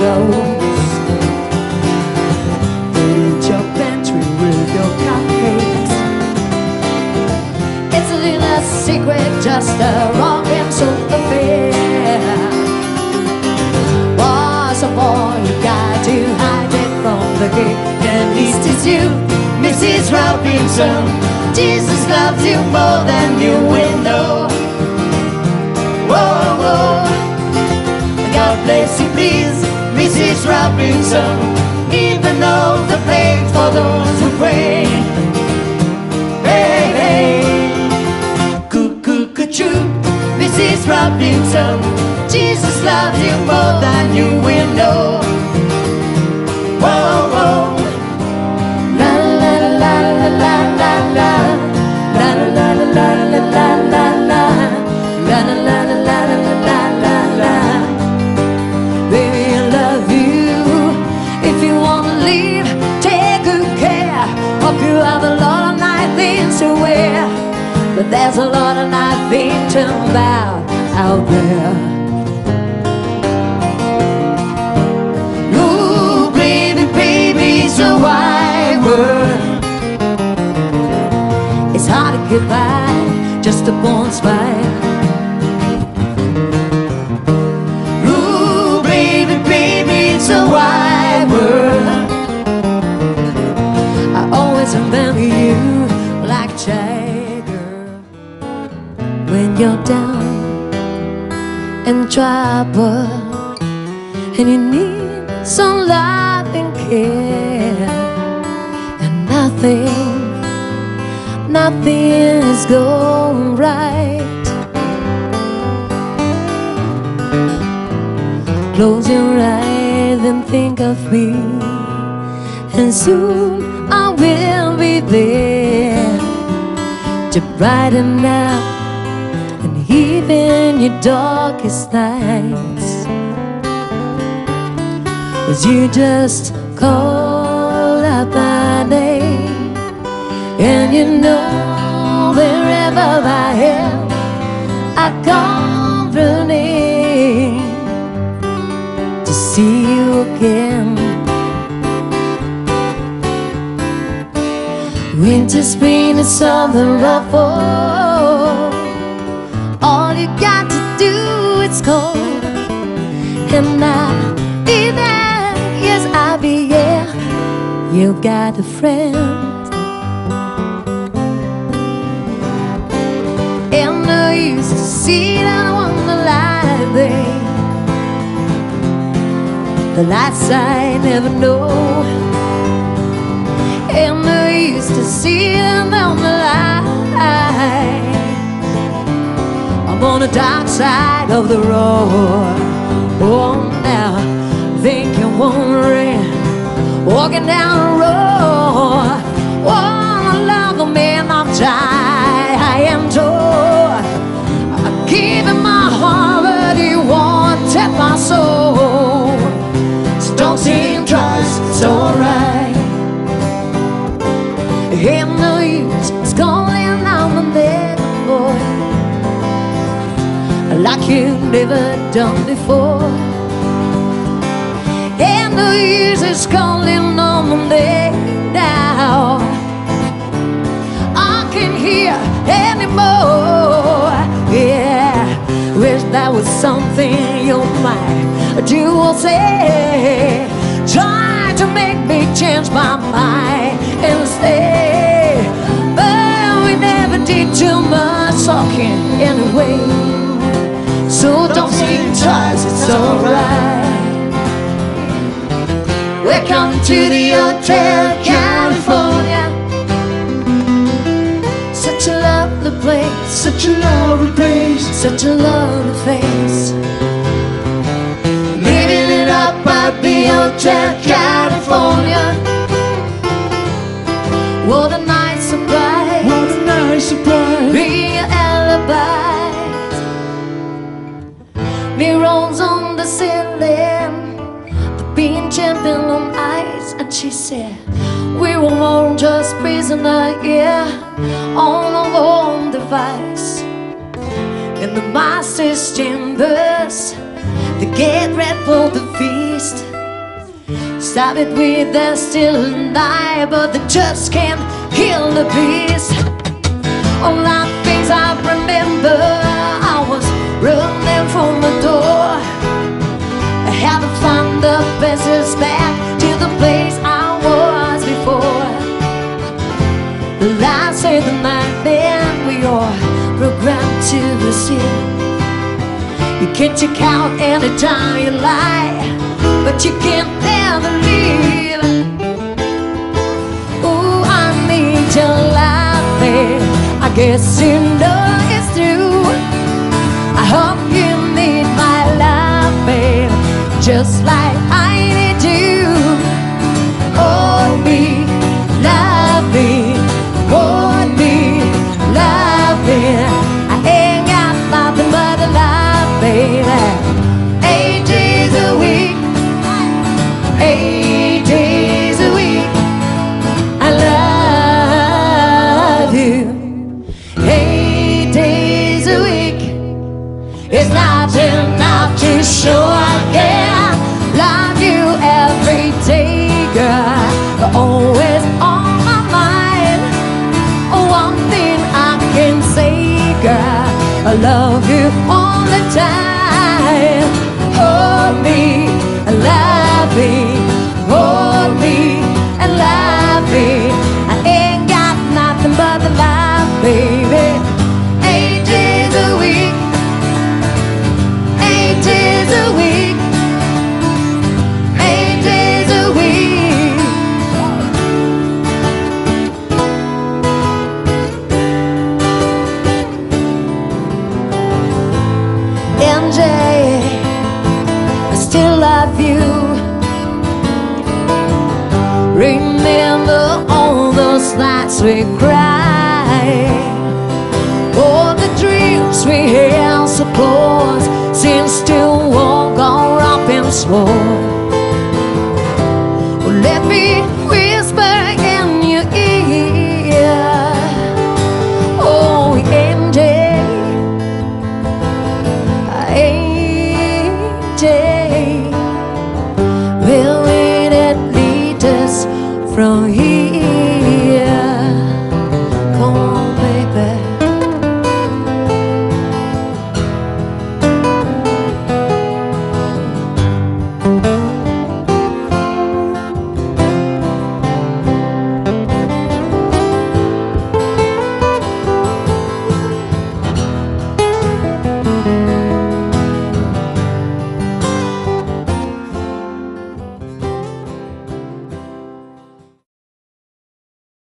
goes. Fill your pantry with your cupcakes. It's a little secret, just a rockin' sofa affair. What's up, all you got to hide it from the gate? At least it's you, Mrs. Robinson. Jesus loves you more than you will know. Whoa, whoa. God bless you, please, Mrs. Robinson. Even though the plague for those who pray. Hey, hey. Coo-coo-coo-choo, Mrs. Robinson. Jesus loves you more than you will know. Whoa, whoa. La la la la la la la. La la la la la la la la. La la la la la la la la. Baby, I love you. If you wanna leave, take good care. Hope you have a lot of nice things to wear. But there's a lot of nice things to about out there. Ooh, baby, baby, it's a wide world. It's hard to get by, just a born spy. Ooh, baby, baby, it's a wide world. I always remember you like Jagger. When you're down in trouble and you need some love and care, and nothing is going right. Close your eyes and think of me, and soon I will be there to brighten up and even your darkest nights. As you just call out my name, and you know wherever I am, I come running to see you again. Winter, spring, and summer or fall, all you got to do is call, and I'll be there. Yes, I'll be here. You got a friend. And I used to see that on the light day, the lights I never know. And I used to see them on the light. I'm on the dark side of the road. Oh, now think you won't rain, walking down the road. Oh, I love the man of time, I am told. I gave him my heart, but he wanted my soul. So don't think twice, it's alright. And the use is calling on the name, boy, like you've never done before. And the use is calling on the name now. I can't hear anymore. Yeah, wish that was something you might do or say. Try to make me change my mind and stay, but we never did too much talking anyway. So don't think twice, it's alright. Welcome to the Hotel California. Such a lovely place, such a lovely place, such a lovely face. Living it up at the Hotel California. What a nice surprise, what a nice surprise. Being an alibi. Mirrors on the ceiling, the being champion on ice. And she said, we were all just prisoners here on our own device. In the master's chambers, they get ready for the feast. Stop it with the still night, but they just can't kill the beast. All the things I remember, I was running from the door. I had to find the passage back to the place I was before. The lights of the night, then we are programmed to receive. You can check out anytime you like, but you can't never leave. Ooh, I need your love, babe. I guess you know it's true. I hope you need my love, babe, just like I need you. Hold me, love me, hold me, love me. I ain't got nothing but a love, baby. 8 days a week, 8 days a week, I love you. 8 days a week, it's not enough to show I can love you every day, girl. You're always on my mind. One thing I can say, girl, I love you all the time. Hold me and love me, hold me and love me. I ain't got nothing but the love, baby. 8 days a week, 8 days a week, 8 days a week. MJ, I still love you. Remember all those nights we cried, all the dreams we held so close, seems to all go up in smoke. Oh, let me whisper in your ear. Oh, MJ, AJ, will it lead us from here?